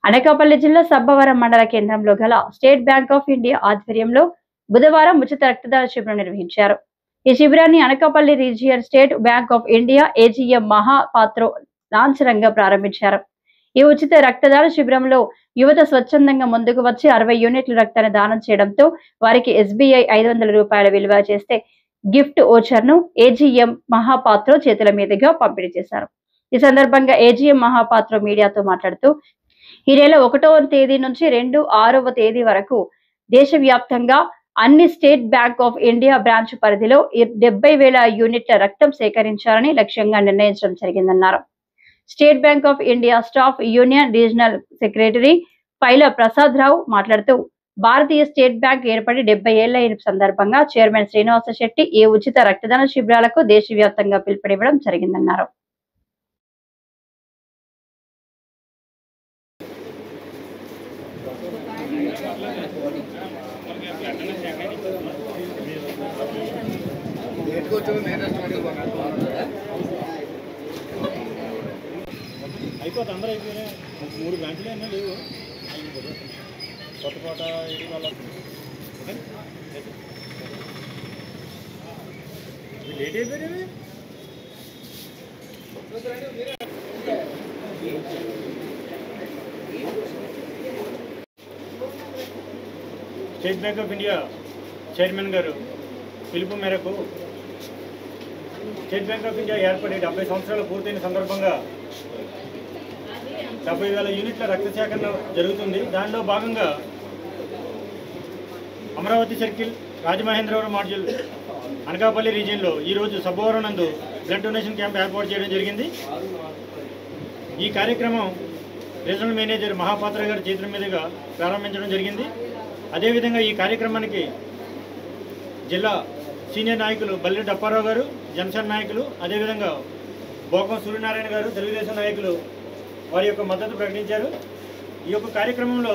అనకాపల్లి జిల్లా సబ్బవరం మండల కేంద్రంలో గల స్టేట్ బ్యాంక్ ఆఫ్ ఇండియా ఆధ్వర్యంలో బుధవారం ఉచిత రక్తదాన శిబిరం నిర్వహించారు. ఈ శిబిరాన్ని Anakapalli region state bank of India AGM Mahapatro లాంఛనంగా ప్రారంభించారు. ఈ ఉచిత రక్తదాన శిబిరంలో యువత స్వచ్ఛందంగా ముందుకు వచ్చి 60 యూనిట్ల రక్తాన్ని దానం చేయడంతో వారికి ఎస్బీఐ 500 రూపాయల విలువ చేస్తే గిఫ్ట్ ఓచర్ ను ఏజీఎం మహాపాత్రో చేతుల మీదుగా పంపిణీ చేశారు. ఈ సందర్భంగా ఏజీఎం మహాపాత్రో మీడియాతో మాట్లాడుతూ ఈ నెల 1వ తేదీ నుంచి 6వ తేదీ వరకు దేశవ్యాప్తంగా అన్ని state bank of India branch పరిధిలో 70,000 యూనిట్ల రక్తం సేకరించాలని లక్ష్యంగా నిర్ణయించడం జరిగిందన్నారు. State bank of India staff union regional secretary Paila Prasad Rao మాట్లాడుతూ భారతీయ స్టేట్ బ్యాంక్ ఏర్పడి 70 ఏళ్ల అయిన సందర్భంగా చైర్మన్ శ్రీనివాస శెట్టి ఈ ఉచిత రక్తదాన శిబిరాలకు దేశవ్యాప్తంగా పిలుపునివ్వడం జరిగిందన్నారు. అయిపోతే అందరూ అయిపోయినాయి. 3 బ్రాంచ్లు అయినా లేవు. కొత్తకోట ఇది వాళ్ళ లేట్ అయిపోయారు. State bank of India chairman గారు పిలుపు మేరకు స్టేట్ బ్యాంక్ ఆఫ్ ఇండియా ఏర్పడి 70 సంవత్సరాలు పూర్తయిన సందర్భంగా 70,000 యూనిట్ల రక్త సేకరణ జరుగుతుంది. దానిలో భాగంగా అమరావతి సర్కిల్, రాజమహేంద్రవరం మాడ్యూల్, అనకాపల్లి రీజియన్లో ఈరోజు సబ్బవరం నందు బ్లడ్ డొనేషన్ క్యాంప్ ఏర్పాటు చేయడం జరిగింది. ఈ కార్యక్రమం రీజనల్ మేనేజర్ మహాపాత్ర గారి చేతుల మీదుగా ప్రారంభించడం జరిగింది. అదేవిధంగా ఈ కార్యక్రమానికి జిల్లా సీనియర్ నాయకులు బల్లిరెడ్డి అప్పారావు గారు, జనసేన నాయకులు, అదేవిధంగా బోకం సూర్యనారాయణ గారు, తెలుగుదేశం నాయకులు వారి యొక్క మద్దతు ప్రకటించారు. ఈ యొక్క కార్యక్రమంలో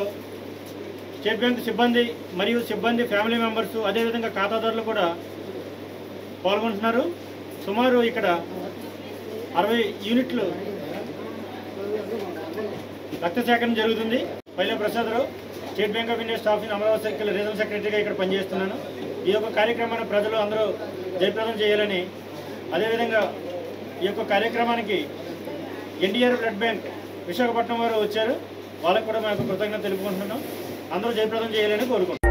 స్టేట్ బ్యాంక్ సిబ్బంది మరియు సిబ్బంది ఫ్యామిలీ మెంబర్స్, అదేవిధంగా ఖాతాదారులు కూడా పాల్గొంటున్నారు. సుమారు ఇక్కడ 60 యూనిట్లు రక్త సేకరణ జరుగుతుంది. Paila Prasadarao, state bank of India staff in Amaravati circle regional సెక్రటరీగా ఇక్కడ పనిచేస్తున్నాను. ఈ యొక్క కార్యక్రమాన్ని ప్రజలు అందరూ జయప్రదం చేయాలని, అదేవిధంగా ఈ యొక్క కార్యక్రమానికి ఎన్టీఆర్ బ్లడ్ బ్యాంక్ విశాఖపట్నం వారు వచ్చారు. వాళ్ళకు కూడా మేము కృతజ్ఞత తెలుపుకుంటున్నాం. అందరూ జయప్రదం చేయాలని కోరుకుంటున్నాం.